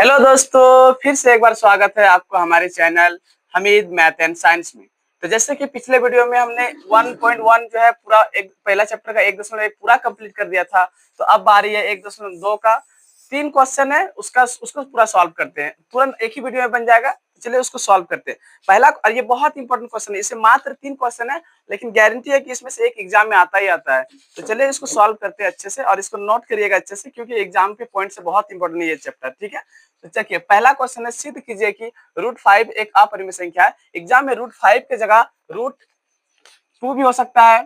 Hello दोस्तों, फिर से एक बार स्वागत है आपको हमारे channel Hamid math and science में। तो जैसे कि पिछले वीडियो में हमने 1.1 जो है पूरा एक पहला चैप्टर का 1.1 पूरा कंप्लीट कर दिया था। तो अब बारी है 1.2 का। 3 क्वेश्चन है, उसको पूरा सॉल्व करते हैं, तुरंत एक ही वीडियो में बन जाएगा। चलिए उसको सॉल्व करते हैं। पहला, और ये बहुत इंपॉर्टेंट क्वेश्चन है, इसे मात्र 3 क्वेश्चन है, लेकिन गारंटी है कि इसमें से एक एग्जाम में आता ही आता है। तो चलिए इसको सॉल्व करते हैं अच्छे से, और इसको नोट करिएगा अच्छे से, क्योंकि एग्जाम के पॉइंट से बहुत इंपॉर्टेंट है ये चैप्टर। ठीक है, तो चलिए पहला क्वेश्चन है, सिद्ध कीजिए कि √5 एक अपरिमेय संख्या है। एग्जाम में √5 के जगह √2 भी हो सकता है,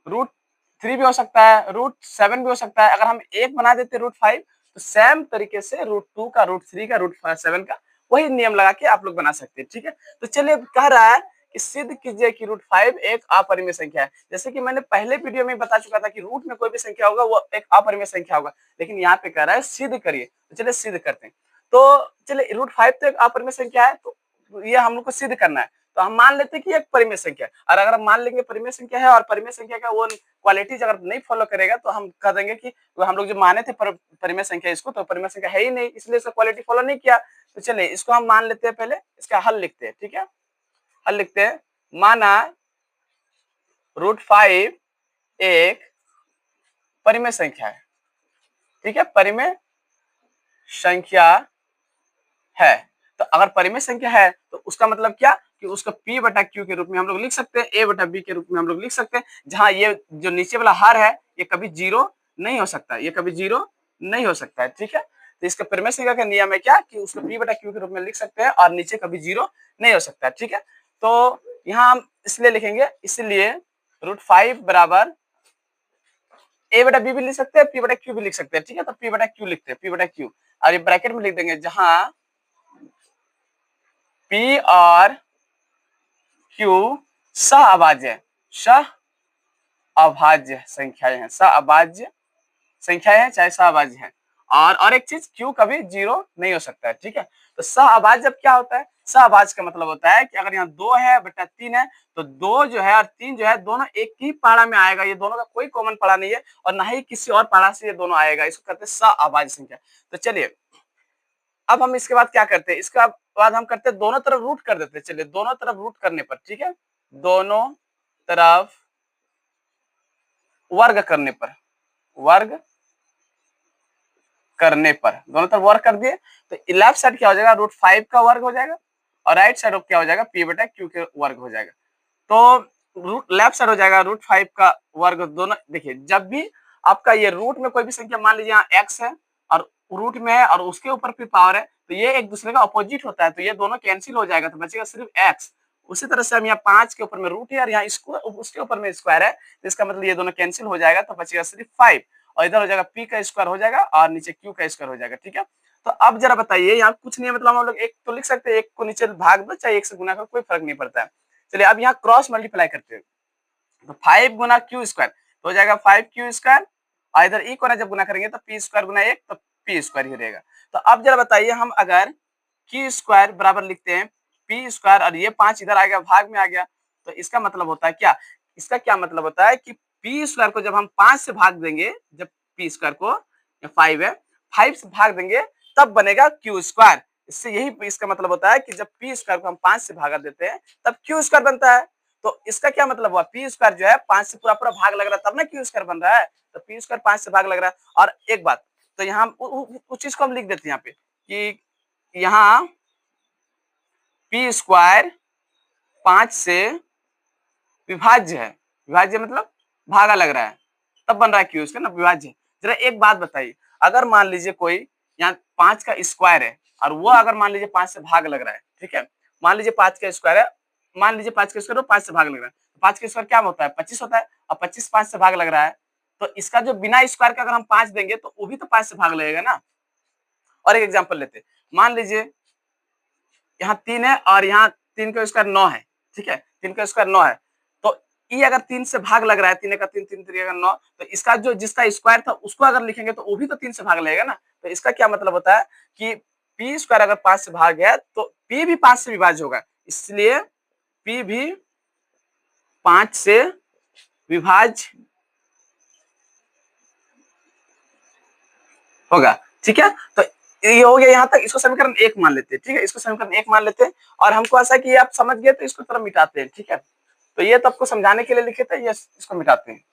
√3 भी हो सकता है, √7 भी हो सकता है। अगर हम एक बना देते √5, तो सेम तरीके से √2 का, √3 का, √7 का वही नियम लगा के आप लोग बना सकते हैं। ठीक है, तो चलिए कह रहा है कि सिद्ध कीजिए कि √5 एक अपरिमेय संख्या है। जैसे कि मैंने पहले वीडियो में बता चुका था कि रूट में कोई भी संख्या होगा वो एक अपरिमेय संख्या होगा, लेकिन यहाँ पे कह रहा है सिद्ध करिए। तो चलिए सिद्ध करते हैं। तो चलिए √5 तो एक अपरिमेय संख्या है, तो ये हम लोग को सिद्ध करना है। तो हम मान लेते हैं कि एक परिमेय संख्या है, और अगर हम मान लेंगे परिमेय संख्या है और परिमेय संख्या का वो क्वालिटीज अगर नहीं फॉलो करेगा, तो हम कह देंगे कि हम लोग जो माने थे परिमेय संख्या इसको, तो परिमेय संख्या है ही नहीं, इसलिए इसका क्वालिटी फॉलो नहीं किया। तो चलिए इसको हम मान लेते हैं, पहले इसका हल लिखते हैं। ठीक है, हल लिखते हैं। माना √5 एक परिमेय संख्या है। ठीक है, परिमेय संख्या है। तो अगर परिमेय संख्या है तो उसका मतलब क्या कि उसको p बटा q के रूप में हम लोग लिख सकते हैं, a बटा b के रूप में हम लोग लिख सकते हैं, जहां ये जो नीचे वाला हर है ये कभी जीरो नहीं हो सकता, ये कभी जीरो नहीं हो सकता है। ठीक है, तो इसका परिमेय संख्या का नियम है क्या कि उसको p बटा q के रूप में लिख सकते हैं और नीचे कभी जीरो नहीं हो सकता है। ठीक है, तो यहाँ हम इसलिए लिखेंगे, इसलिए √5 बराबर a बटा b भी लिख सकते हैं, p बटा q भी लिख सकते हैं। ठीक है, तो p बटा q लिखते हैं, p बटा q, और ये ब्रैकेट में लिख देंगे जहां P और Q सहअभाज्य संख्याएं हैं, सहअभाज्य संख्याएं हैं, चाहे सहअभाज्य हैं। और एक चीज, Q कभी जीरो नहीं हो सकता है। ठीक है, तो सहअभाज्य जब क्या होता है, सहअभाज्य का मतलब होता है कि अगर यहाँ 2 है बटा 3 है, तो 2 जो है और 3 जो है दोनों एक ही पारा में आएगा, ये दोनों का कोई कॉमन पारा नहीं है, और ना ही किसी और पारा से ये दोनों आएगा, इसको कहते हैं सहअभाज्य संख्या। तो चलिए अब हम इसके बाद क्या करते हैं, इसके बाद हम करते हैं दोनों तरफ रूट कर देते हैं। चलिए दोनों तरफ रूट करने पर, ठीक है, दोनों तरफ वर्ग करने पर, वर्ग करने पर दोनों तरफ वर्ग कर दिए, तो लेफ्ट साइड क्या हो जाएगा, √5 का वर्ग हो जाएगा, और राइट साइड क्या हो जाएगा, p बटा q के वर्ग हो जाएगा। तो लेफ्ट साइड हो जाएगा √5 का वर्ग। दोनों देखिए, जब भी आपका ये रूट में कोई भी संख्या, मान लीजिए यहाँ x है और रूट में है और उसके ऊपर फिर पावर है, तो ये एक दूसरे का अपोजिट होता है, तो ये दोनों कैंसिल हो जाएगा, तो बचेगा सिर्फ x। उसी तरह से हम यहाँ 5 के ऊपर में रूट है और यहाँ उसके ऊपर में स्क्वायर है, तो इसका मतलब ये दोनों कैंसिल हो जाएगा, तो बचेगा सिर्फ 5, और इधर हो जाएगा p का स्क्वायर हो जाएगा और नीचे q का स्क्वायर हो जाएगा। ठीक है, तो अब जरा बताइए, यहाँ कुछ नहीं है, मतलब हम लोग एक तो लिख सकते हैं, एक को नीचे भाग दो, चाहे एक से गुना करो, कोई फर्क नहीं पड़ता है। चलिए अब यहाँ क्रॉस मल्टीप्लाई करते हैं, तो 5 गुना q स्क्वायर तो हो जाएगा 5q स्क्वायर, और इधर e को जब गुना करेंगे तो p स्क्वायर गुना 1, तो p स्क्वायर ही रहेगा। तो अब जरा बताइए, हम अगर q स्क्वायर बराबर लिखते हैं p स्क्वायर, और ये 5 इधर आ गया, भाग में आ गया, तो इसका मतलब होता है क्या, इसका क्या मतलब होता है कि p स्क्वायर को जब हम 5 से भाग देंगे, जब p स्क्वायर को 5 है 5 से भाग देंगे, तब बनेगा q स्क्वायर। इससे यही इसका मतलब होता है कि जब p स्क्वायर को हम 5 से भागा देते हैं, तब q स्क्वायर बनता है। तो इसका क्या मतलब हुआ, p स्क्वायर जो है 5 से पूरा पूरा भाग लग रहा है, तब ना q स्क्वायर बन रहा है, तो p स्क्वायर 5 से भाग लग रहा है। और एक बात, तो यहाँ उस चीज को हम लिख देते हैं यहाँ पे कि यहाँ p स्क्वायर 5 से विभाज्य है, विभाज्य मतलब भागा लग रहा है, तब बन रहा है q स्क्वायर ना, विभाज्य। जरा एक बात बताइए, अगर मान लीजिए कोई यहाँ 5 का स्क्वायर है और वो अगर मान लीजिए 5 से भाग लग रहा है, ठीक है, मान लीजिए 5 का स्क्वायर है, मान लीजिए 5 का स्क्वायर 5 से भाग लग रहा है, 5 का स्क्वायर क्या होता है, 25 होता है, और 25 5 से भाग लग रहा है, तो इसका जो बिना स्क्वायर का अगर हम 5 देंगे तो वो भी तो 5 से भाग लगेगा ना। और एक एग्जाम्पल लेते, मान लीजिए यहाँ 3 है और यहाँ 3 का स्क्वायर 9 है, ठीक है, 3 का स्क्वायर 9 है, तो ई अगर 3 से भाग लग रहा है, 3 का 3 3 3 का 9, तो इसका जो जिसका स्क्वायर था उसको अगर लिखेंगे तो वो भी तो 3 से भाग लगेगा ना। तो इसका क्या मतलब होता है कि पी स्क्वायर अगर 5 से भाग गया तो पी भी 5 से विभाज्य होगा, इसलिए पी भी 5 से विभाज्य होगा। ठीक है, तो ये हो गया यहाँ तक, इसको समीकरण 1 मान लेते हैं, ठीक है, इसको समीकरण 1 मान लेते हैं। और हमको आशा है कि आप समझ गए, तो इसको थोड़ा मिटाते हैं, ठीक है। तो ये तो आपको समझाने के लिए लिखे थे, ये इसको मिटाते हैं।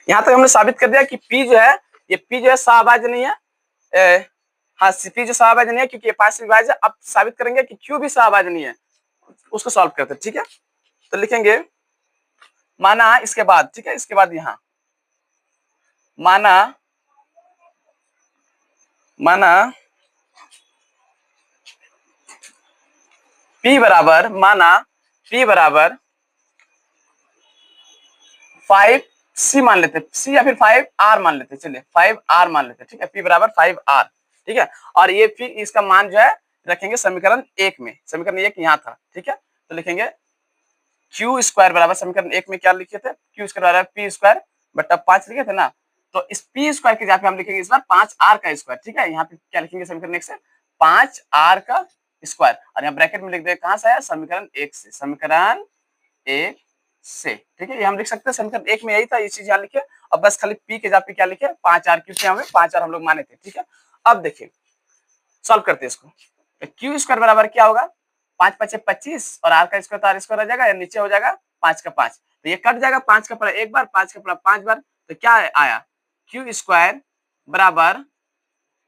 यहाँ तक हमने साबित कर दिया कि P जो है, ये P जो है सहअभाज्य है। हाँ, P जो सहअभाज्य है क्योंकि ये 5 से विभाज्य है। अब साबित करेंगे कि Q भी सहअभाज्य है, उसको सॉल्व करते हैं, ठीक है। तो लिखेंगे माना इसके बाद, ठीक है, इसके बाद यहाँ माना P बराबर 5C मान लेते, C या फिर 5R मान लेते, चलिए 5R मान लेते, ठीक है। P बराबर 5R, ठीक है। और ये फिर इसका मान जो है रखेंगे समीकरण 1 में, समीकरण 1 यहाँ था, ठीक है। तो लिखेंगे Q स्क्वायर बराबर, समीकरण 1 में क्या लिखे थे, Q स्क्वायर बराबर P स्क्वायर बटा 5 लिखे थे ना। तो इस P स्क्वायर के जगह पे हम लिखेंगे इस बार 5R का स्क्वायर, ठीक है। यहाँ पे क्या लिखेंगे समीकरण 1 से 5R का स्क्वायर, और यहाँ ब्रैकेट में लिख देंगे कहां से आया, समीकरण 1 से, समीकरण 1 से, ठीक है। ये हम लिख सकते हैं समीकरण 1 में यही था, ये चीज यहाँ लिखे। अब बस खाली P के जगह पे क्या लिखे 5R, क्योंकि हमें 5R हम लोग माने थे, ठीक है। अब देखिए सॉल्व करते हैं इसको। Q स्क्वायर बराबर क्या होगा, 5 5 25 और R का स्क्वायर तो R स्क्वायर आ जाएगा, या नीचे हो जाएगा 5 का 5, तो ये कट जाएगा, 5 का पड़ा एक बार, 5 का पड़ा 5 बार, तो क्या आया Q स्क्वायर बराबर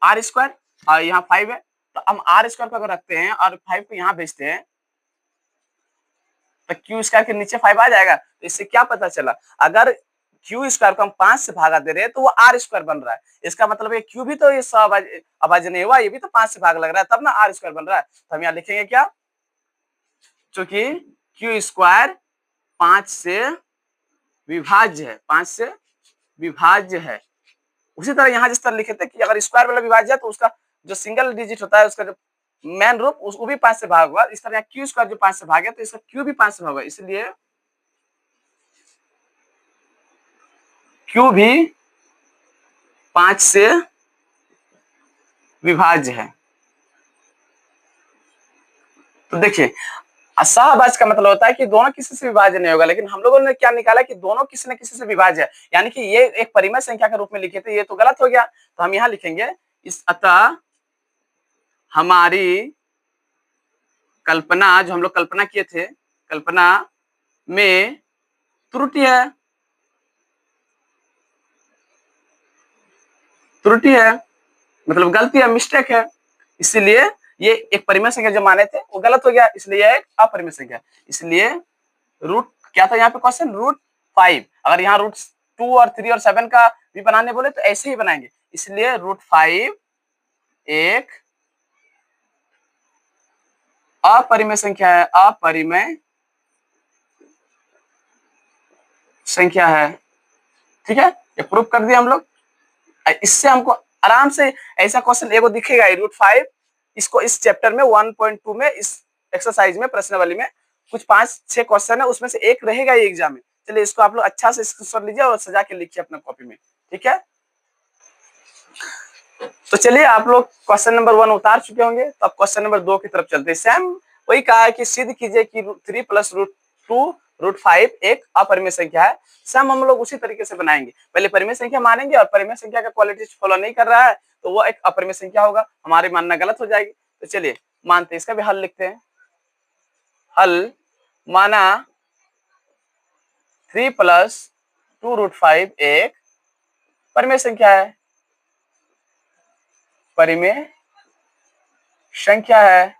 R स्क्वायर, और यहाँ 5 है, तो हम R स्क्वायर को अगर रखते हैं और 5 को यहाँ भेजते हैं तो Q स्क्वायर के नीचे 5 आ जाएगा। तो इससे क्या पता चला, अगर Q स्क्वायर को हम 5 से भागा दे रहे हैं तो वो R स्क्वायर बन रहा है। इसका मतलब है Q भी तो ये सहअभाज्य नहीं हुआ, ये भी तो 5 से भाग लग रहा है, तब ना R स्क्वायर बन रहा है। तो हम यहाँ लिखेंगे क्या, चूंकि Q स्क्वायर 5 से विभाज्य है, 5 से विभाज्य है। उसी तरह यहाँ जिस तरह लिखे थे कि अगर स्क्वायर वाला विभाज्य है तो उसका जो सिंगल डिजिट होता है, उसका जो मेन रूप उसको भी 5 से भाग हुआ। इस तरह Q स्क्वायर जो 5 से भागे तो इसका Q भी 5 से भाग हुआ, इसलिए Q भी 5 से विभाज्य है। तो देखिए सहअभाज्य का मतलब होता है कि दोनों किसी से विभाज्य नहीं होगा, लेकिन हम लोगों ने क्या निकाला कि दोनों किसी न किसी से विभाज्य है, यानी कि ये एक परिमेय संख्या के रूप में लिखे थे, ये तो गलत हो गया। तो हम यहाँ लिखेंगे इस अतः हमारी कल्पना, जो हम लोग कल्पना किए थे, कल्पना में त्रुटि है, त्रुटि है मतलब गलती है, मिस्टेक है, इसलिए ये एक परिमेय संख्या जो माने थे वो गलत हो गया, इसलिए एक अपरिमेय संख्या। इसलिए रूट क्या था यहाँ पे क्वेश्चन, रूट 5। अगर यहाँ रूट 2 और 3 और 7 का भी बनाने बोले तो ऐसे ही बनाएंगे, इसलिए रूट 5 एक अपरिमेय संख्या है, अपरिमेय संख्या है, ठीक है। ये प्रूफ कर दिया हम लोग। इससे हमको आराम से ऐसा क्वेश्चन एगो दिखेगा रूट 5, इसको इस चैप्टर में 1.2 में इस एक्सरसाइज में प्रश्नावली में कुछ 5-6 क्वेश्चन है, उसमें से एक रहेगा ये एग्जाम में। चलिए इसको आप लोग अच्छा से स्क्रीनशॉट लीजिए और सजा के लिखिए अपना कॉपी में, ठीक है। तो चलिए आप लोग क्वेश्चन नंबर 1 उतार चुके होंगे, तो अब क्वेश्चन नंबर 2 की तरफ चलते हैं। सेम वही कहा है कि सिद्ध कीजिए कि 3 + √2 √5 एक अपरिमेय संख्या है। सेम हम लोग उसी तरीके से बनाएंगे, पहले परिमेय संख्या मानेंगे और परिमेय संख्या का क्वालिटी फॉलो नहीं कर रहा है तो वो एक अपरिमेय संख्या होगा, हमारी मानना गलत हो जाएगी। तो चलिए मानते हैं, इसका भी हल लिखते हैं। हल माना 3 + 2 √5 एक परिमेय संख्या है, परिमेय संख्या है।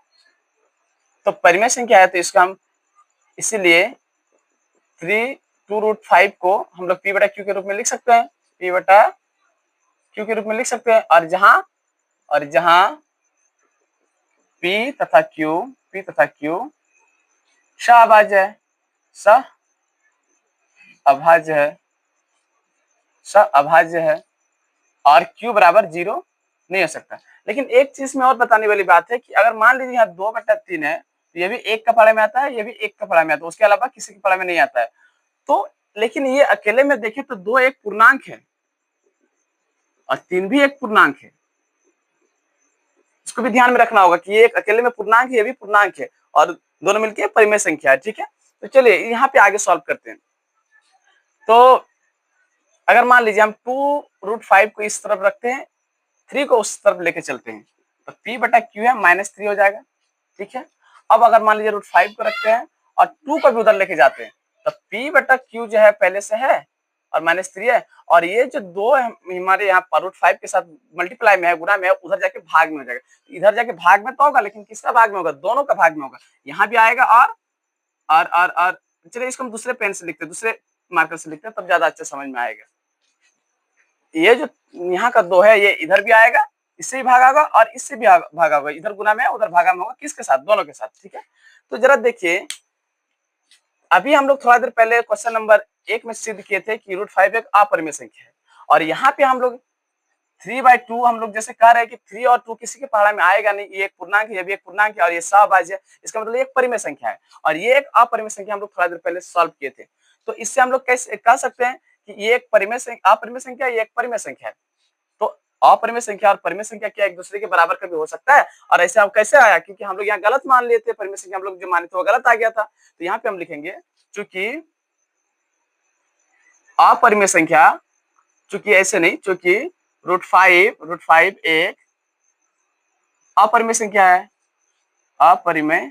तो परिमेय संख्या है तो इसका हम इसीलिए 3 2 √5 को हम लोग P/Q के रूप में लिख सकते हैं, P/Q के रूप में लिख सकते हैं। और जहां P तथा Q सहअभाज्य है, सहअभाज्य है और Q बराबर 0 नहीं हो सकता। लेकिन एक चीज में और बताने वाली बात है कि अगर मान लीजिए यहाँ 2/3 है तो ये भी 1 का पारा में आता है, ये भी 1 का पारा में आता है, उसके अलावा किसी के पारा में नहीं आता है। तो लेकिन ये अकेले में देखें तो 2 एक पूर्णांक है और 3 भी एक पूर्णांक है, इसको भी ध्यान में रखना होगा कि ये एक अकेले में पूर्णांक है, ये भी पूर्णांक है और दोनों मिलकर परिमेय संख्या है, ठीक है। तो चलिए यहाँ पे आगे सॉल्व करते हैं। तो अगर मान लीजिए हम 2 √5 को इस तरफ रखते हैं 3 को उस तरफ लेके चलते हैं तो p बटा q है -3 हो जाएगा, ठीक है। अब अगर मान लीजिए √5 को रखते हैं और 2 को भी उधर लेके जाते हैं तो p बटा q जो है पहले से है और -3 है, और ये जो 2 है हमारे यहाँ पर √5 के साथ मल्टीप्लाई में है, गुणा में है, उधर जाके भाग में हो जाएगा। इधर जाके भाग में तो होगा, लेकिन किसका भाग में होगा? दोनों का भाग में होगा। यहाँ भी आएगा और चलिए इसको हम दूसरे पेन से लिखते हैं, दूसरे मार्कर से लिखते हैं, तब ज्यादा अच्छा समझ में आएगा। ये जो यहाँ का 2 है ये इधर भी आएगा, इससे भी भागा होगा और इससे भी भागा होगा, इधर गुना में उधर भागा में होगा, किसके साथ? दोनों के साथ, ठीक है। तो जरा देखिए, अभी हम लोग थोड़ा देर पहले क्वेश्चन नंबर 1 में सिद्ध किए थे कि √5 एक अपरिमेय संख्या है, और यहाँ पे हम लोग 3/2 हम लोग जैसे कह रहे हैं कि 3 और 2 किसी के पहाड़ा में आएगा नहीं, ये एक पूर्णांक है, ये भी एक पूर्णांक है और ये सहभाज्य है, इसका मतलब एक परिमेय संख्या है, और ये एक अपरिमेय संख्या हम लोग थोड़ा देर पहले सॉल्व किए थे। तो इससे हम लोग कैसे कह सकते हैं कि ये एक परिमेय संख्या, अपरिमेय संख्या, ये एक परिमेय संख्या है। तो अपरिमेय संख्या और परिमेय संख्या क्या एक दूसरे के बराबर कभी हो सकता है? और ऐसे अब कैसे आया? क्योंकि हम लोग यहाँ गलत मान लिए थे, परिमेय संख्या हम लोग जो माने थे वो गलत आ गया था। तो यहाँ पे हम लिखेंगे चूंकि अपरिमेय संख्या, चूंकि ऐसे नहीं, चूंकि √5 एक अपरिमेय संख्या है, अपरिमेय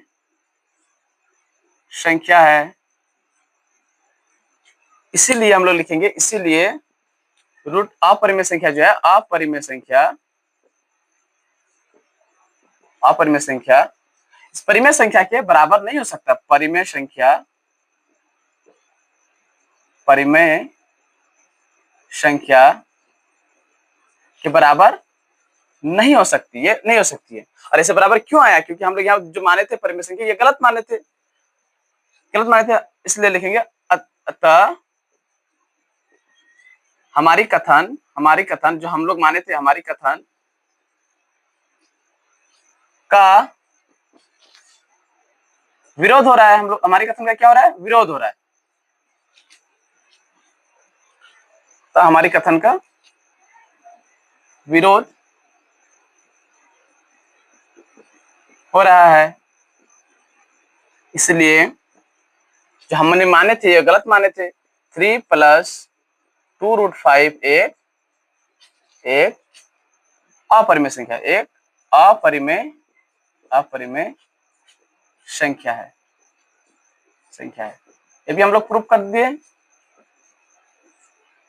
संख्या है, इसीलिए हम लोग लिखेंगे, इसीलिए अपरिमेय संख्या जो है, अपरिमेय संख्या इस परिमेय संख्या के बराबर नहीं हो सकता। परिमेय संख्या के बराबर नहीं हो सकती, ये नहीं हो सकती है। और ऐसे बराबर क्यों आया? क्योंकि हम लोग यहाँ जो माने थे परिमेय संख्या, ये गलत माने थे, इसलिए लिखेंगे अतः हमारी कथन जो हम लोग माने थे, हमारी कथन का विरोध हो रहा है। हम लोग, हमारी कथन का क्या हो रहा है? विरोध हो रहा है। तो हमारी कथन का विरोध हो रहा है, इसलिए जो हमने माने थे ये गलत माने थे। 3 + 2√5 एक अपरिमेय संख्या, एक अपरिमेय संख्या है। ये भी हम लोग प्रूफ कर दिए,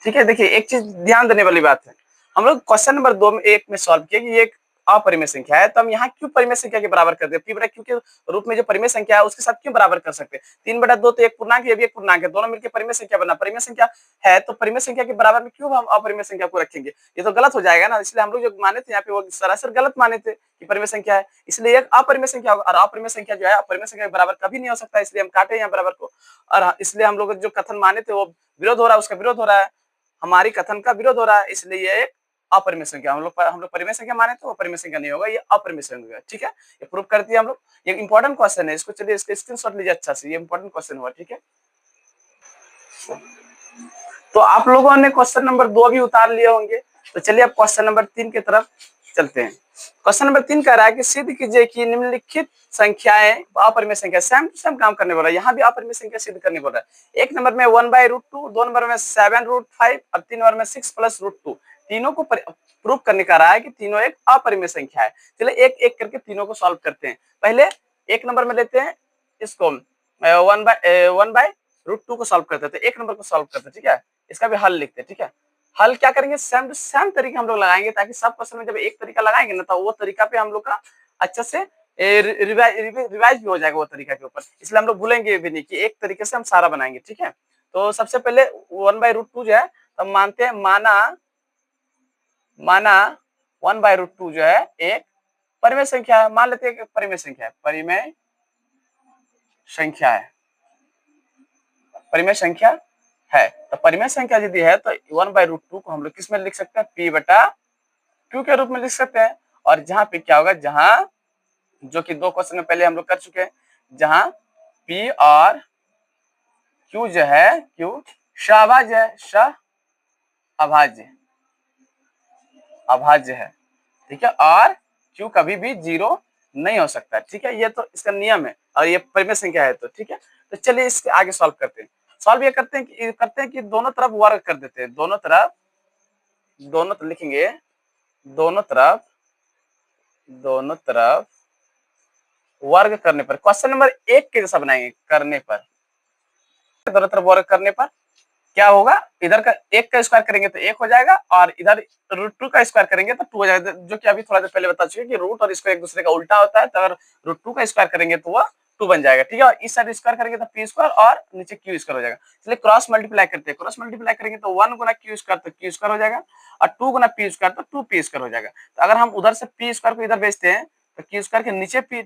ठीक है। देखिए एक चीज ध्यान देने वाली बात है, हम लोग क्वेश्चन नंबर 2 में 1 में सॉल्व किया कि ये एक अपरिमेय संख्या है, तो हम यहाँ क्यों परिमेय संख्या के बराबर कर दे? p बटा q के रूप में जो परिमेय संख्या है उसके साथ क्यों बराबर कर सकते हैं? 3/2 तो एक पूर्णांक, ये भी एक पूर्णांक है, दोनों मिलकर परिमेय संख्या बना, परिमेय संख्या है तो परिमेय संख्या के बराबर में क्यों हम अपरिमेय संख्या को रखेंगे? ये तो गलत हो जाएगा ना। इसलिए हम लोग जो माने थे यहाँ पे वो सरासर गलत माने थे कि परिमेय संख्या है, इसलिए एक अपरिमेय संख्या होगा, और अपरिमेय संख्या जो है अपरिमेय संख्या के बराबर कभी नहीं हो सकता, इसलिए हम काटे यहाँ बराबर को। और इसलिए हम लोग जो कथन माने थे वो विरोध हो रहा है, उसका विरोध हो रहा है, हमारी कथन का विरोध हो रहा है, इसलिए ये एक अपरिमेय संख्या, हम लोग परिमेय संख्या माने तो वो परिमेय संख्या नहीं होगा, ये अपरिमेय संख्या, ठीक है। ये प्रूव कर दिया हम लोग। ये इंपॉर्टेंट क्वेश्चन है, इसको चलिए इसका स्क्रीनशॉट लीजिए अच्छा से, ये इंपॉर्टेंट क्वेश्चन हुआ, ठीक है। तो आप लोगों ने क्वेश्चन नंबर 2 भी उतार लिए होंगे, तो चलिए अब क्वेश्चन नंबर 3 की तरफ चलते हैं। क्वेश्चन नंबर 3 कह रहा है कि सिद्ध कीजिए कि निम्नलिखित संख्याएं अपरिमेय संख्या, सेम टू सेम काम करने वाला है, यहाँ भी अपरिमेय संख्या सिद्ध करने वाला है। एक नंबर में 1/√2, 2 नंबर में 7√5 और 3 नंबर में 6 + √2, तीनों को प्रूव करने का रहा है कि तीनों एक अपरिमेय संख्या है। चलिए एक एक करके तीनों को सॉल्व करते हैं। पहले एक नंबर में लेते हैं इसको 1/√2 को सॉल्व करते हैं, तो एक नंबर को सॉल्व करते हैं, ठीक है। इसका भी हल लिखते हैं, ठीक है। हल क्या करेंगे? सेम टू सेम तरीके हम लोग लगाएंगे, ताकि सब क्वेश्चन में जब एक तरीका लगाएंगे ना तो वो तरीका पे हम लोग का अच्छे से रिवाइज भी हो जाएगा वो तरीका के ऊपर, इसलिए हम लोग भूलेंगे भी नहीं कि एक तरीके से हम सारा बनाएंगे, ठीक है। तो सबसे पहले 1/√2 जो है, तो मानते हैं माना 1/√2 जो है एक परिमेय संख्या है, मान लेते हैं कि परिमेय संख्या है, परिमेय संख्या है। तो परिमेय संख्या यदि है तो 1/√2 को हम लोग किस में लिख सकते हैं? p बटा q के रूप में लिख सकते हैं। और जहां पे क्या होगा, जहां जो कि 2 क्वेश्चन में पहले हम लोग कर चुके हैं, जहां p और q जो है, q सहअभाज्य है, अभाज्य है, ठीक है। और q कभी भी 0 नहीं हो सकता, ठीक है। ये तो इसका नियम है, और ये परिमेय संख्या है, तो ठीक है। तो चलिए इसके आगे सॉल्व करते हैं। सॉल्व ये करते हैं कि दोनों तरफ वर्ग कर देते हैं, दोनों तरफ लिखेंगे दोनों तरफ वर्ग करने पर, क्वेश्चन नंबर 1 के जैसा बनाएंगे, करने पर, दोनों तरफ वर्ग करने पर क्या होगा, इधर का 1 का स्क्वायर करेंगे तो 1 हो जाएगा, और इधर √2 का स्क्वायर करेंगे तो 2 हो जाएगा, जो कि अभी थोड़ा देर पहले बता चुके कि रूट और स्क्वायर एक दूसरे का उल्टा होता है, तो अगर √2 का स्क्वायर करेंगे तो वह 2 बन जाएगा, ठीक है। और इस साइड स्क्वायर करेंगे तो p स्क्वायर और नीचे q स्क्वायर हो जाएगा। चलिए क्रॉस मल्टीप्लाई करते हैं, क्रॉस मल्टीप्लाई करेंगे तो 1 गुना q स्क्वायर तो q स्क्वायर हो जाएगा, और 2 गुना p स्क्वायर तो 2p स्क्वायर हो जाएगा। तो अगर हम उधर से p स्क्वायर को इधर भेजते हैं तो q स्क्वायर के नीचे p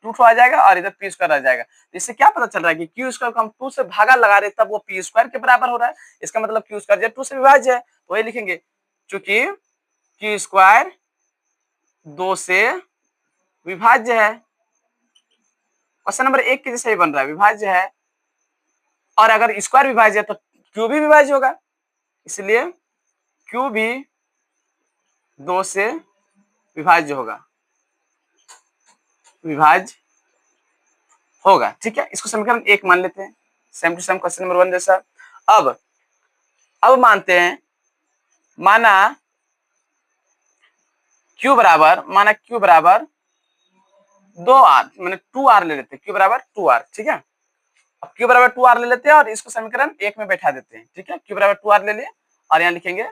2 आ जाएगा और इधर p स्क्वायर आ जाएगा। इससे क्या पता चल रहा है कि q स्क्वायर को हम 2 से भागा लगा रहे तब वो p स्क्वायर के बराबर हो रहा है, इसका मतलब q स्क्वायर जब 2 से विभाज्य है तो वही लिखेंगे, क्योंकि q स्क्वायर 2 से विभाज्य है। क्वेश्चन नंबर 1 के जैसे ही बन रहा है, विभाज्य है, और अगर स्क्वायर विभाज्य है तो q भी विभाज्य होगा, इसलिए q भी 2 से विभाज्य होगा, विभाज्य होगा, ठीक है। इसको समीकरण 1 मान लेते हैं, same to same question number 1 जैसा। अब मानते हैं, माना q बराबर 2r, मैंने 2r ले लेते हैं, q बराबर 2r, ठीक है। अब q बराबर 2r ले लेते हैं और इसको समीकरण 1 में बैठा देते हैं, ठीक है। q बराबर 2r ले लिए और यहाँ लिखेंगे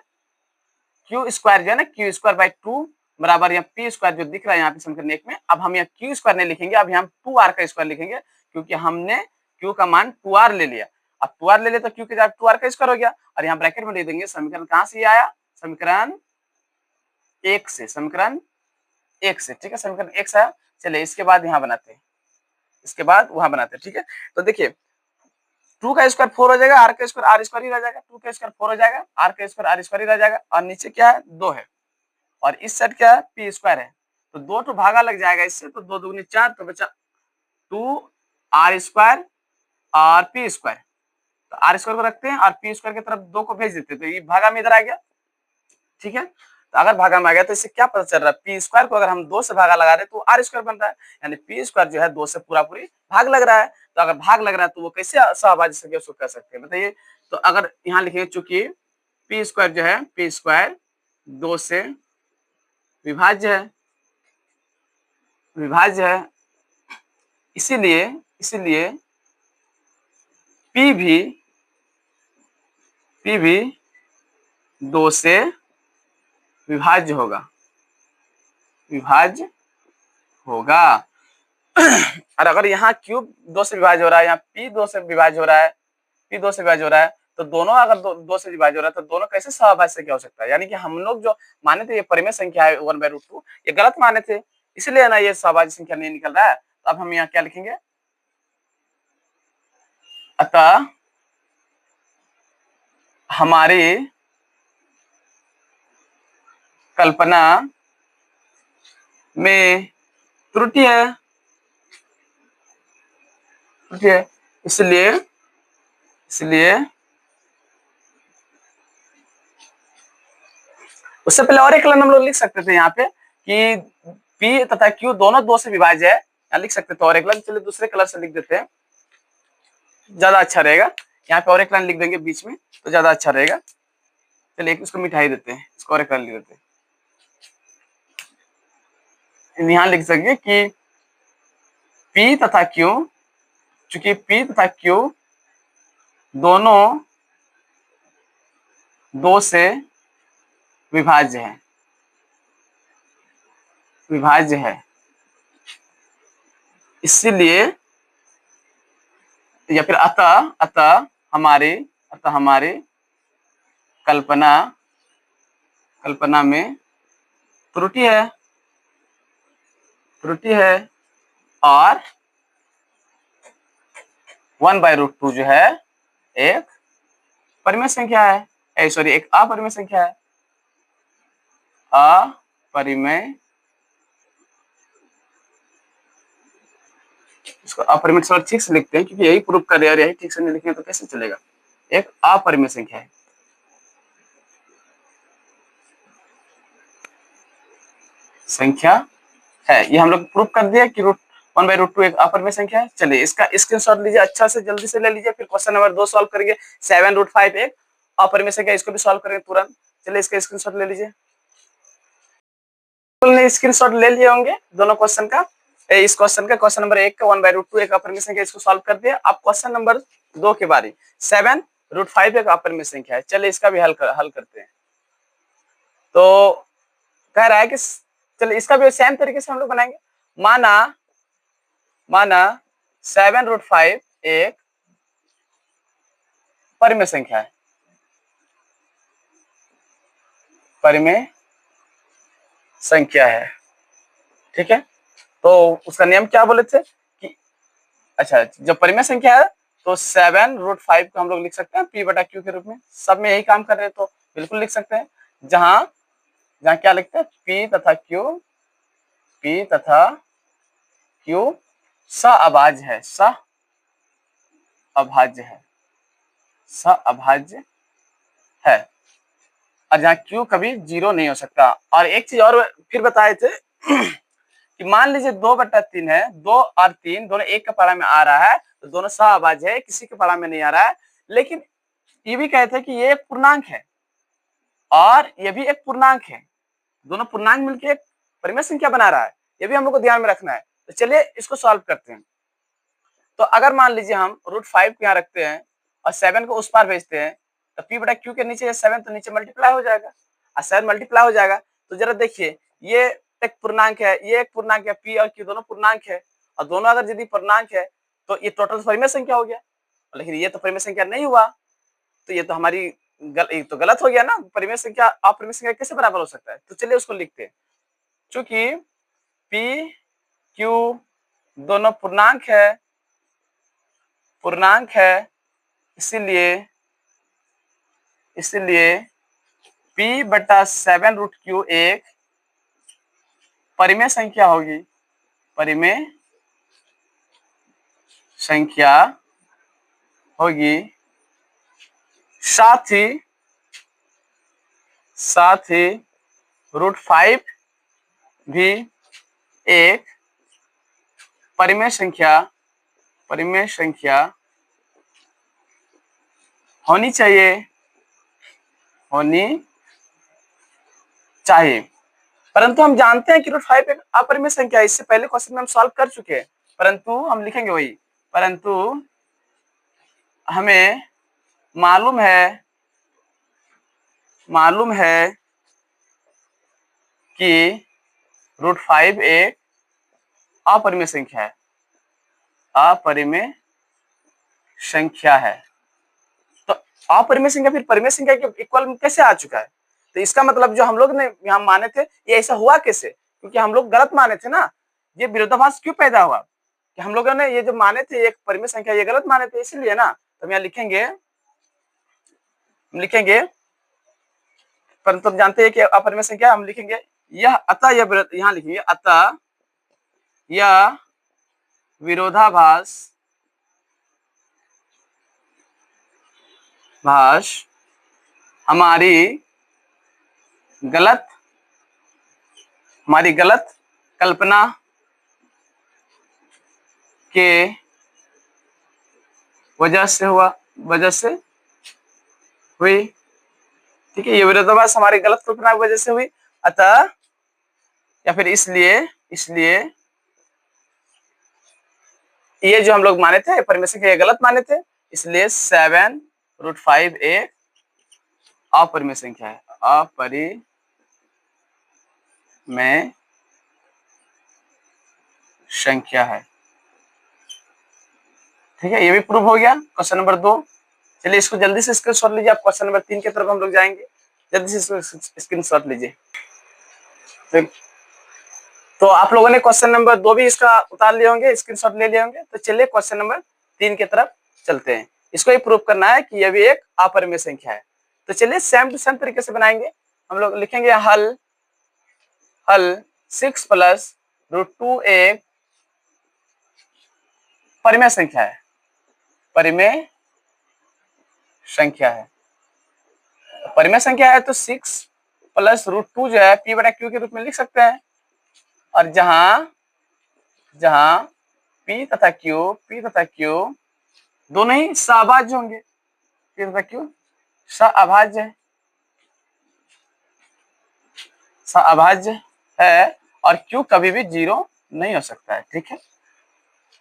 q स्क्वायर जो है ना, q स्क्वायर बाई 2 बराबर यहाँ p स्क्वायर जो दिख रहा है यहाँ पे समीकरण 1 में। अब हम यहाँ q स्क्वायर नहीं लिखेंगे, अब हम 2r का स्क्वायर लिखेंगे, क्योंकि हमने q का मान 2r ले लिया। अब 2r ले लिया तो q के जगह 2r का स्क्वायर हो गया, और यहाँ ब्रैकेट में लिख देंगे समीकरण कहाँ से आया, समीकरण 1 से, समीकरण 1 से, ठीक है। समीकरण 1 से आया। चलिए इसके बाद यहाँ बनाते हैं, इसके बाद वहां बनाते हैं, ठीक है। तो देखिए 2 का स्क्वायर 4 हो जाएगा, r का स्क्वायर r स्क्वायर ही रह जाएगा, 2 का स्क्वायर 4 हो जाएगा, r का स्क्वायर r स्क्वायर ही रह जाएगा, और नीचे क्या है 2 है, और इस साइड क्या है p स्क्वायर है, तो 2 तो भागा लग जाएगा इससे, तो 2 दूनी 4, तो बचा 2r स्क्वायर और p स्क्वायर, तो r स्क्वायर को रखते हैं और p स्क्वायर की तरफ 2 को भेज देते हैं, तो ये भागा में इधर आ गया, ठीक है। तो अगर भागा में आ गया तो इससे क्या पता चल रहा है, p स्क्वायर को अगर हम 2 से भागा लगा रहे तो r स्क्वायर बन रहा है, यानी p स्क्वायर जो है 2 से पूरा पूरी भाग लग रहा है। तो अगर भाग लग रहा है तो वो कैसे सहभाज्य संख्या उसको कह सकते हैं, बताइए। तो अगर यहाँ लिखेंगे, चूंकि p स्क्वायर जो है, p स्क्वायर 2 से विभाज्य है, इसीलिए p भी 2 से विभाज्य होगा, और अगर यहाँ q 2 से विभाज्य हो रहा है, यहाँ p 2 से विभाज्य हो रहा है, तो दोनों अगर 2 से विभाज्य हो रहा है तो दोनों कैसे सहभाज्य संख्या हो सकता है, यानी कि हम लोग जो माने थे ये परिमेय संख्या है 1/√2, ये गलत माने थे, इसलिए ना ये सहभाज्य संख्या नहीं निकल रहा है। तो अब हम यहाँ क्या लिखेंगे, अतः हमारी कल्पना में त्रुटि है, इसलिए उससे पहले और एक लाइन हम लोग लिख सकते थे यहाँ पे कि p तथा q दोनों 2 से विभाज्य है, यहाँ लिख सकते थे और एक लाइन, चलिए दूसरे कलर से लिख देते हैं, ज्यादा अच्छा रहेगा। यहाँ पे और एक लाइन लिख देंगे बीच में तो ज्यादा अच्छा रहेगा। चलिए इसको मिटाई देते हैं, इसको और एक लाइन लिख देते हैं, यहाँ लिख सकेंगे कि p तथा q, चूंकि p तथा q दोनों 2 से विभाज्य है, इसलिए या फिर अतः हमारी कल्पना में त्रुटि है, और 1/√2 जो है एक परिमेय संख्या है, एक अपरिमेय संख्या है, इसको अपरिमेय थोड़ा ठीक से लिखते हैं, क्योंकि यही प्रूफ कर रहे हैं और यही ठीक से नहीं लिखेंगे तो कैसे चलेगा, एक अपरिमेय संख्या है, ये हम लोग प्रूफ कर दिया कि 1/√2 एक अपरिमेय संख्या है। चलिए इसका स्क्रीनशॉट लीजिए, अच्छा से जल्दी से ले लीजिए, फिर क्वेश्चन नंबर 2 सॉल्व करेंगे। 7√5 एक अपरिमेय संख्या, इसको भी सॉल्व करेंगे तुरंत। चलिए इसका स्क्रीनशॉट ले लीजिए। लोगों ने स्क्रीनशॉट ले लिए होंगे दोनों क्वेश्चन का। इस क्वेश्चन का, क्वेश्चन नंबर 1 का 1/√2 एक अपरिमेय संख्या, इसको सॉल्व कर दिया। अब क्वेश्चन नंबर 2 के बारे 7√5 एक अपरिमेय संख्या है। चलिए इसका भी हल करते हैं। तो कह रहा है कि चलिए इसका भी सेम तरीके से हम लोग बनाएंगे। माना 7√5 एक परिमेय संख्या है, परिमेय संख्या है, ठीक है। तो उसका नियम क्या बोले थे कि अच्छा, जब परिमेय संख्या है तो 7√5 को हम लोग लिख सकते हैं P/Q के रूप में। सब में यही काम कर रहे हैं तो बिल्कुल लिख सकते हैं। जहां क्या लिखते हैं, P तथा Q सअभाज्य है, सअभाज्य है। और जहाँ Q कभी 0 नहीं हो सकता। और एक चीज और फिर बताए थे कि मान लीजिए 2/3 है, 2 और 3 दोनों एक के पारा में आ रहा है तो दोनों सअभाज्य है, किसी के पारा में नहीं आ रहा है। लेकिन ये भी कहते हैं कि ये एक पूर्णांक है और ये भी एक पूर्णांक है, दोनों पूर्णांक मिलकर एक परिमेय संख्या बना रहा है। ये भी हम लोग को ध्यान में रखना है। तो चलिए इसको सॉल्व करते हैं। तो अगर मान लीजिए हम √5 को यहाँ रखते हैं और 7 को उस पार भेजते हैं तो P/Q के नीचे 7 तो नीचे मल्टीप्लाई हो जाएगा और 7 मल्टीप्लाई हो जाएगा। तो जरा देखिए, ये एक पूर्णांक है, ये एक पूर्णांक है, P और Q दोनों पूर्णांक है और दोनों अगर यदि पूर्णांक है तो ये टोटल परिमेय संख्या हो गया। लेकिन ये तो परिमेय संख्या नहीं हुआ, तो ये तो हमारी तो गलत हो गया ना। परिमेय संख्या अपरिमेय संख्या कैसे बराबर हो सकता है? तो चलिए उसको लिखते हैं। चूंकि P Q दोनों पूर्णांक है, इसीलिए P/7√Q एक परिमेय संख्या होगी, परिमेय संख्या होगी। साथ ही √5 भी एक परिमेय संख्या होनी चाहिए। परंतु हम जानते हैं कि √5 एक अपरिमेय संख्या है। इससे पहले क्वेश्चन में हम सॉल्व कर चुके हैं, परंतु हम लिखेंगे वही। परंतु हमें मालूम है कि √5 एक अपरिमेय संख्या है। तो अपरिमेय संख्या फिर परिमेय संख्या के इक्वल में कैसे आ चुका है? तो इसका मतलब जो हम लोग ने यहाँ माने थे, ये ऐसा हुआ कैसे? क्योंकि हम लोग गलत माने थे ना। ये विरोधाभास क्यों पैदा हुआ कि हम लोगों ने ये जो माने थे एक परिमेय संख्या, ये गलत माने थे, इसलिए ना। तो हम यहाँ लिखेंगे परंतु हम जानते हैं कि अपरिमेय संख्या, हम लिखेंगे यह अतः यह, यहाँ लिखेंगे अतः यह विरोधाभास हमारी गलत कल्पना के वजह से हुई। ठीक है, ये विरोधाभास हमारी गलत कल्पना की वजह से हुई। अतः या फिर इसलिए ये जो हम लोग माने थे परिमेय संख्या, ये गलत माने थे, इसलिए 7√5 एक अपरिमेय संख्या है, अपरिमेय संख्या है। ठीक है, ये भी प्रूव हो गया क्वेश्चन नंबर 2। चलिए इसको जल्दी से स्क्रीनशॉट लीजिए। आप क्वेश्चन नंबर 3 की तरफ हम लोग जाएंगे, जल्दी से स्क्रीनशॉट लीजिए। तो आप लोगों ने क्वेश्चन नंबर 2 भी इसका उतार लिए होंगे, स्क्रीनशॉट ले लिए होंगे। तो चलिए क्वेश्चन नंबर 3 की तरफ चलते हैं। इसको ये प्रूव करना है कि यह भी एक अपरिमेय संख्या है। तो चलिए सेम टू सेम तरीके से बनाएंगे। हम लोग लिखेंगे हल 6 + √2 एक परिमेय संख्या है, परिमेय संख्या है। तो 6 + √2 जो है P/Q के रूप में लिख सकते हैं। और जहां P तथा Q दोनों ही सअभाज्य होंगे, P तथा Q सअभाज्य है, और Q कभी भी 0 नहीं हो सकता है, ठीक है।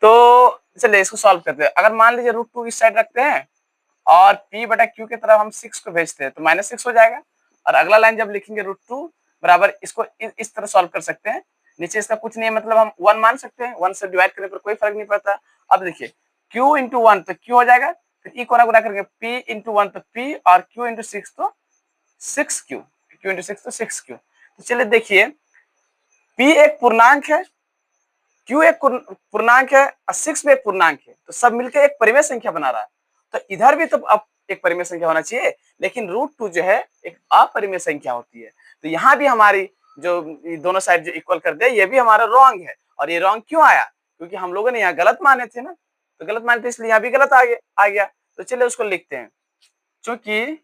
तो चलिए इसको सॉल्व करते हैं। अगर मान लीजिए √2 इस साइड रखते हैं और P बटा Q की तरफ हम 6 को भेजते हैं तो -6 हो जाएगा। और अगला लाइन जब लिखेंगे √2 बराबर इसको इस तरह सॉल्व कर सकते हैं। नीचे इसका कुछ नहीं है, मतलब हम 1 मान सकते हैं, 1 से डिवाइड करने पर कोई फर्क नहीं पड़ता। अब देखिए Q इंटू 1 तो Q हो जाएगा, फिर E को गुना करेंगे P इंटू 1 तो P और Q इंटू 6 तो 6Q, Q इंटू 6 तो 6Q। तो चलिए देखिए P एक पूर्णांक है, Q एक पूर्णांक है और 6 भी एक पूर्णांक है, तो सब मिलकर एक परिमेय संख्या बना रहा है। तो इधर भी तो अब एक परिमेय संख्या होना चाहिए, लेकिन √2 जो है एक अपरिमेय संख्या होती है। तो यहाँ भी हमारी जो दोनों साइड जो इक्वल कर दे, ये भी हमारा रॉन्ग है। और ये रॉन्ग क्यों आया? क्योंकि हम लोगों ने यहाँ गलत माने थे ना, तो गलत माने थे इसलिए यहाँ भी गलत आ गया। तो चलिए उसको लिखते हैं। चूंकि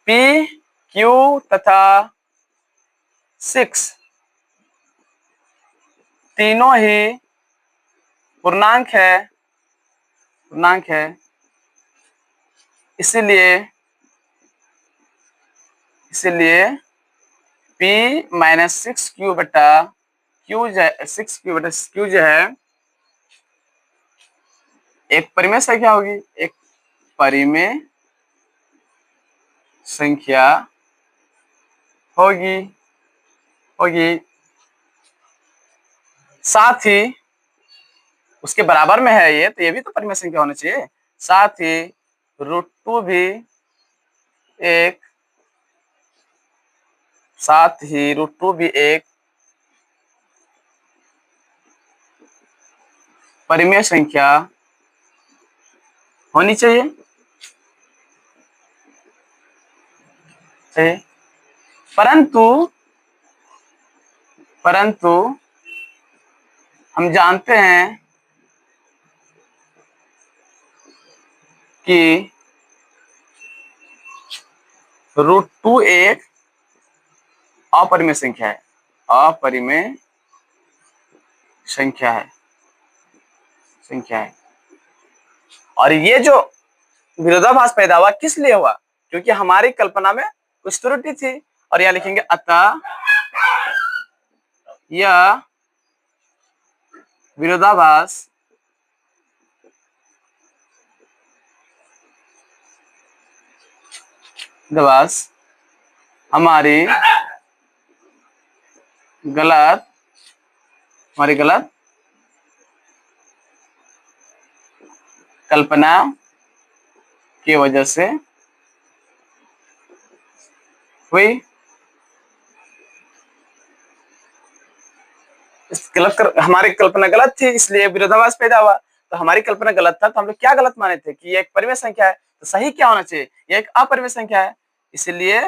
P, Q तथा 6 तीनों ही पूर्णांक है, इसीलिए P माइनस 6Q बटा Q 6Q बटा Q जो है एक परिमेय संख्या होगी, एक परिमेय संख्या होगी। साथ ही उसके बराबर में है ये, तो ये भी तो परिमेय संख्या होना चाहिए। साथ ही √2 भी एक परिमेय संख्या होनी चाहिए। परंतु हम जानते हैं कि √2 एक अपरिमेय संख्या है। और ये जो विरोधाभास पैदा हुआ किस लिए हुआ? क्योंकि हमारी कल्पना में कुछ त्रुटि थी। और यह लिखेंगे अतः यह विरोधाभास हमारी गलत कल्पना की वजह से हुई। हमारी कल्पना गलत थी, इसलिए विरोधाभास पैदा हुआ। तो हमारी कल्पना गलत था, तो हम लोग क्या गलत माने थे कि ये एक परिमेय संख्या है। तो सही क्या होना चाहिए? ये एक अपरिमेय संख्या है, इसलिए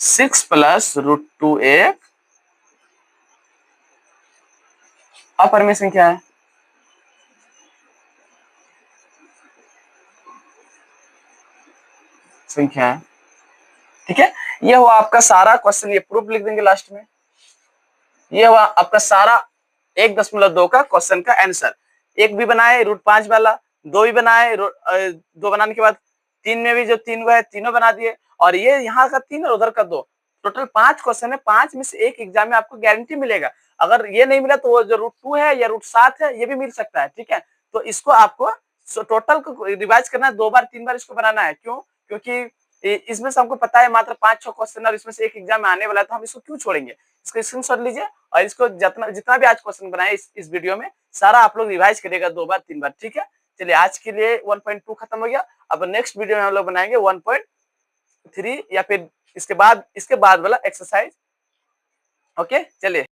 6 प्लस √2 एक अपरिमेय संख्या है। ठीक है, ये हुआ आपका सारा क्वेश्चन। ये प्रूफ लिख देंगे लास्ट में। ये हुआ आपका सारा 1.2 का क्वेश्चन का आंसर। एक भी बनाए √5 वाला, 2 भी बनाए, 2 बनाने के बाद 3 में भी जो 3 है तीनों बना दिए, और ये यहाँ का 3 और उधर का 2, टोटल 5 क्वेश्चन है। 5 में से एक एग्जाम में आपको गारंटी मिलेगा। अगर ये नहीं मिला तो वो जो √2 है या √7 है ये भी मिल सकता है। ठीक है, तो इसको आपको टोटल को रिवाइज करना है, 2 बार 3 बार इसको बनाना है। क्यों? क्योंकि इसमें से हमको पता है मात्र 5-6 क्वेश्चन और इसमें से एक एग्जाम में आने वाला है, तो हम इसको क्यों छोड़ेंगे। इसको स्क्रीनशॉट लीजिए और इसको जितना भी आज क्वेश्चन बनाए इस वीडियो में सारा आप लोग रिवाइज करिएगा 2 बार 3 बार। ठीक है, चलिए आज के लिए 1.2 खत्म हो गया। अब नेक्स्ट वीडियो में हम लोग बनाएंगे 1.3 या फिर इसके बाद वाला एक्सरसाइज। ओके, चलिए।